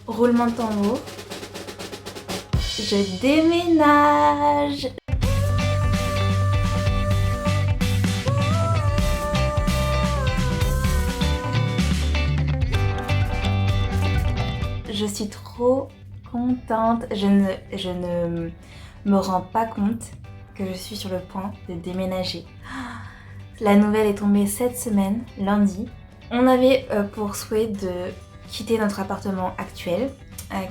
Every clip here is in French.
Roulement de tambour. Je déménage. Je suis trop contente. Je ne me rends pas compte que je suis sur le point de déménager. La nouvelle est tombée cette semaine, lundi. On avait pour souhait de quitter notre appartement actuel,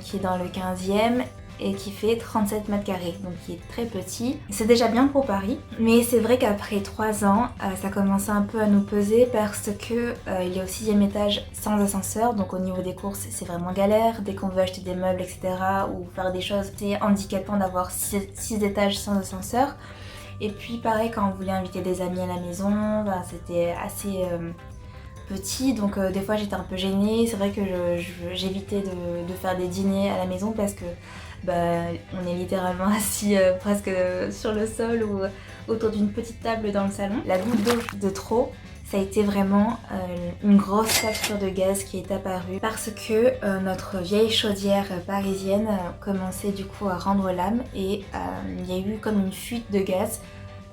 qui est dans le 15e et qui fait 37 mètres carrés, donc qui est très petit. C'est déjà bien pour Paris, mais c'est vrai qu'après 3 ans, ça commençait un peu à nous peser parce que il est au 6e étage sans ascenseur, donc au niveau des courses, c'est vraiment galère. Dès qu'on veut acheter des meubles, etc. ou faire des choses, c'est handicapant d'avoir 6 étages sans ascenseur. Et puis pareil, quand on voulait inviter des amis à la maison, c'était assez petit, donc des fois j'étais un peu gênée. C'est vrai que j'évitais de faire des dîners à la maison parce que on est littéralement assis presque sur le sol ou autour d'une petite table dans le salon. La goutte d'eau de trop, ça a été vraiment une grosse facture de gaz qui est apparue parce que notre vieille chaudière parisienne commençait du coup à rendre l'âme et il y a eu comme une fuite de gaz,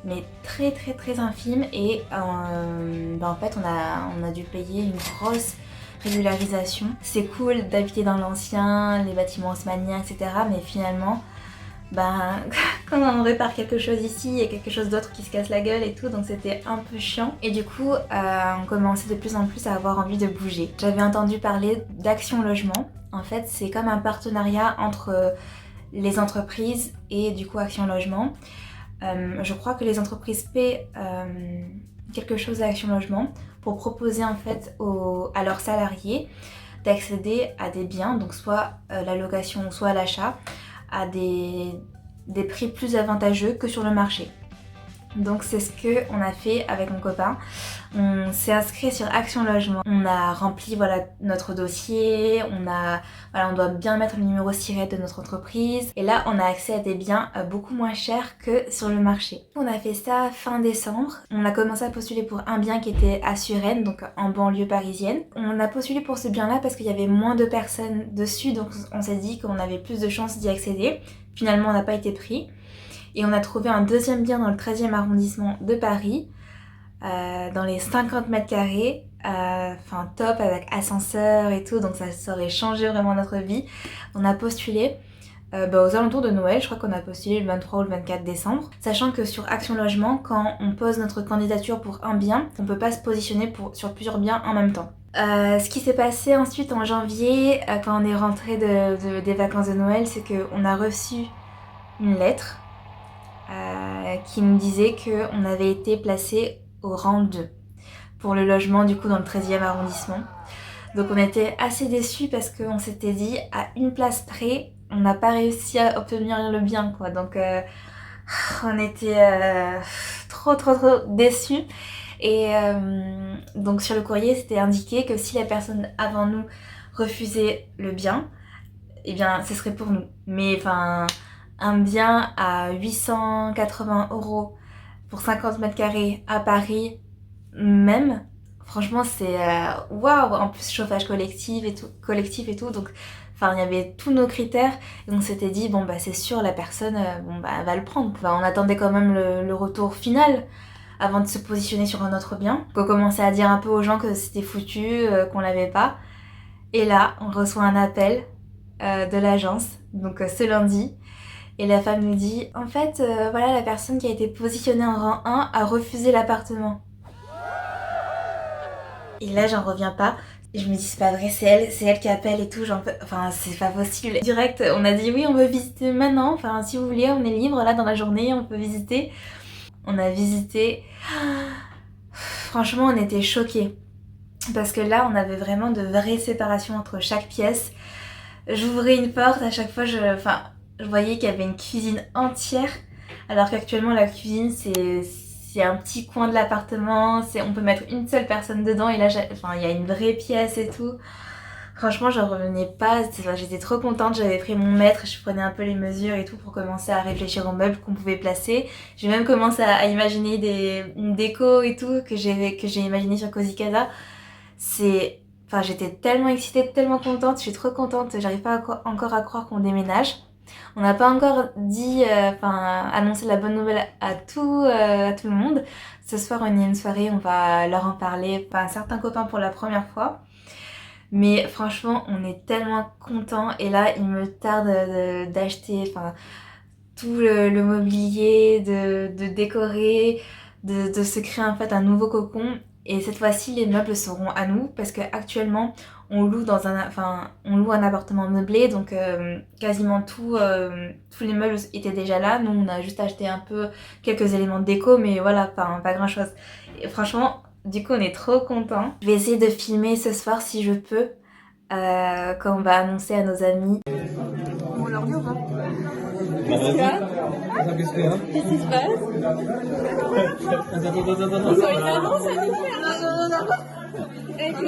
mais très infime, et en fait on a dû payer une grosse régularisation. C'est cool d'habiter dans l'ancien, les bâtiments haussmanniens, etc. mais finalement, quand on répare quelque chose ici, il y a quelque chose d'autre qui se casse la gueule et tout, donc c'était un peu chiant. Et du coup, on commençait de plus en plus à avoir envie de bouger. J'avais entendu parler d'Action Logement. En fait, c'est comme un partenariat entre les entreprises et du coup Action Logement. Je crois que les entreprises paient quelque chose à Action Logement pour proposer en fait à leurs salariés d'accéder à des biens, donc soit la location, soit l'achat, à des prix plus avantageux que sur le marché. Donc c'est ce qu'on a fait avec mon copain. On s'est inscrit sur Action Logement. On a rempli notre dossier, on doit bien mettre le numéro SIRET de notre entreprise. Et là on a accès à des biens beaucoup moins chers que sur le marché. On a fait ça fin décembre. On a commencé à postuler pour un bien qui était à Suresnes, donc en banlieue parisienne. On a postulé pour ce bien là parce qu'il y avait moins de personnes dessus, donc on s'est dit qu'on avait plus de chances d'y accéder. Finalement on n'a pas été pris. Et on a trouvé un deuxième bien dans le 13e arrondissement de Paris, dans les 50 mètres carrés, top, avec ascenseur et tout, donc ça aurait changé vraiment notre vie. On a postulé aux alentours de Noël, je crois qu'on a postulé le 23 ou le 24 décembre, sachant que sur Action Logement, quand on pose notre candidature pour un bien, on peut pas se positionner sur plusieurs biens en même temps. Ce qui s'est passé ensuite en janvier, quand on est rentré des vacances de Noël, c'est qu'on a reçu une lettre qui nous disait qu'on avait été placé au rang 2 pour le logement du coup dans le 13e arrondissement. Donc on était assez déçus parce qu'on s'était dit à une place près, on n'a pas réussi à obtenir le bien quoi. Donc on était trop déçus. Et donc sur le courrier c'était indiqué que si la personne avant nous refusait le bien, eh bien ce serait pour nous. Mais un bien à 880 € pour 50 mètres carrés à Paris même, franchement c'est waouh. En plus chauffage collectif et tout, donc il y avait tous nos critères et on s'était dit c'est sûr la personne elle va le prendre. On attendait quand même le retour final avant de se positionner sur un autre bien. On commençait à dire un peu aux gens que c'était foutu, qu'on l'avait pas. Et là on reçoit un appel de l'agence, donc ce lundi. Et la femme nous dit, en fait, la personne qui a été positionnée en rang 1 a refusé l'appartement. Et là, j'en reviens pas. Et je me dis, c'est pas vrai, c'est elle qui appelle et tout. C'est pas possible. Direct, on a dit, oui, on veut visiter maintenant. Si vous voulez, on est libre là dans la journée, on peut visiter. On a visité. Franchement, on était choqués. Parce que là, on avait vraiment de vraies séparations entre chaque pièce. J'ouvrais une porte, à chaque fois, je voyais qu'il y avait une cuisine entière, alors qu'actuellement la cuisine c'est un petit coin de l'appartement, on peut mettre une seule personne dedans et là il y a une vraie pièce et tout. Franchement j'en revenais pas, j'étais trop contente, j'avais pris mon mètre, je prenais un peu les mesures et tout pour commencer à réfléchir aux meubles qu'on pouvait placer. J'ai même commencé à imaginer une déco et tout que j'ai imaginé sur Cozy Casa. C'est Enfin, j'étais tellement excitée, tellement contente, je suis trop contente, j'arrive pas encore à croire qu'on déménage. On n'a pas encore dit, annoncé la bonne nouvelle à tout le monde. Ce soir, on y a une soirée, on va leur en parler, enfin, certains copains pour la première fois. Mais franchement, on est tellement contents et là, il me tarde d'acheter tout le mobilier, de décorer, de se créer en fait un nouveau cocon. Et cette fois-ci, les meubles seront à nous parce qu'actuellement, on loue on loue un appartement meublé, donc quasiment tous les meubles étaient déjà là. Nous, on a juste acheté un peu quelques éléments de déco, mais voilà, pas grand-chose. Et franchement, du coup, on est trop contents. Je vais essayer de filmer ce soir si je peux, quand on va annoncer à nos amis. On leur dit au revoir. Qu'est-ce qu'il y a? Qu'est-ce qui se passe? Ils ont une annonce à nous faire. Non. Mais non,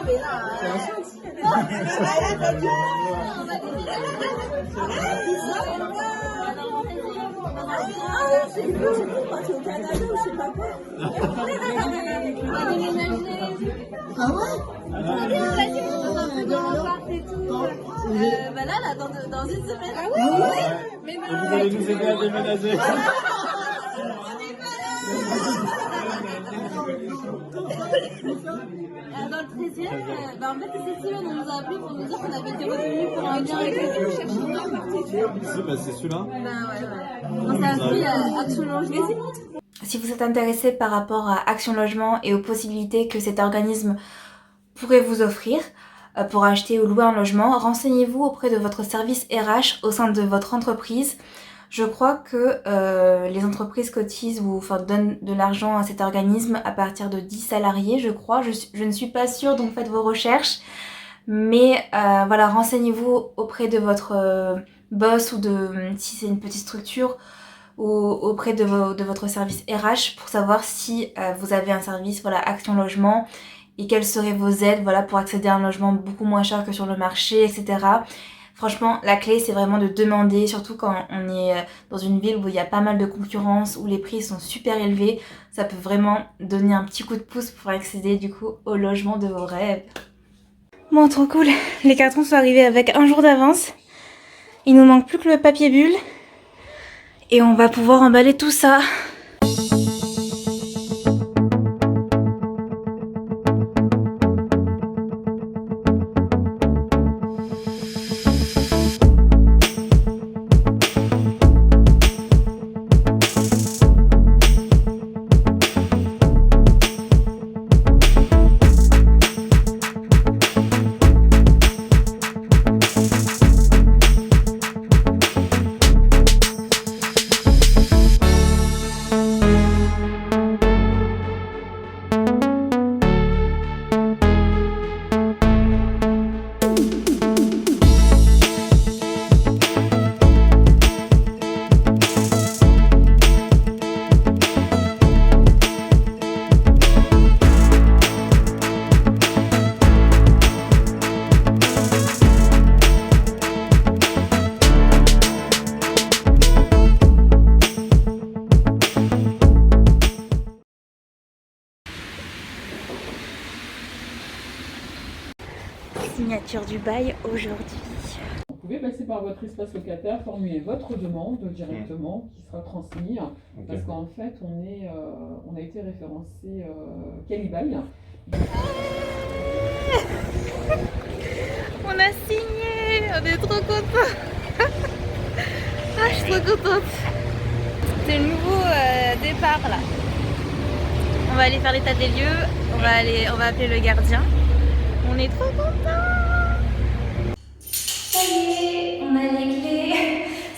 mais là. C'est cool, parti au Canada ou je sais pas quoi. Ah ouais? Vas-y, on peut dans l'appart et tout. Là, dans une semaine. Ah ouais? Mais non. Vous allez nous aider à déménager. Dans le 13e, en fait, cette semaine, on nous a appelé pour nous dire qu'on avait été retenus pour un lien avec le chercher un appart. C'est celui-là. Ouais. On s'est inscrit à Action Logement. Si vous êtes intéressé par rapport à Action Logement et aux possibilités que cet organisme pourrait vous offrir pour acheter ou louer un logement, renseignez-vous auprès de votre service RH au sein de votre entreprise. Je crois que les entreprises cotisent ou donnent de l'argent à cet organisme à partir de 10 salariés, je crois. Je ne suis pas sûre, donc faites vos recherches. Mais renseignez-vous auprès de votre boss ou si c'est une petite structure, ou auprès de votre service RH pour savoir si vous avez un service Action Logement et quelles seraient vos aides pour accéder à un logement beaucoup moins cher que sur le marché, etc. Franchement, la clé, c'est vraiment de demander, surtout quand on est dans une ville où il y a pas mal de concurrence, où les prix sont super élevés. Ça peut vraiment donner un petit coup de pouce pour accéder du coup au logement de vos rêves. Bon, trop cool. Les cartons sont arrivés avec un jour d'avance. Il nous manque plus que le papier bulle. Et on va pouvoir emballer tout ça. Signature du bail aujourd'hui. Vous pouvez passer par votre espace locataire, formuler votre demande directement qui sera transmise. Okay. Parce qu'en fait, on a été référencé Calibail. On a signé, on est trop contents. Je suis trop contente. C'est le nouveau départ là. On va aller faire l'état des lieux, on va appeler le gardien. On est trop contents. Ça y est, on a les clés.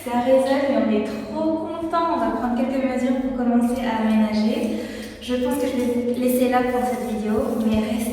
Ça résonne et on est trop contents. On va prendre quelques mesures pour commencer à aménager. Je pense que je vais laisser là pour cette vidéo, mais restez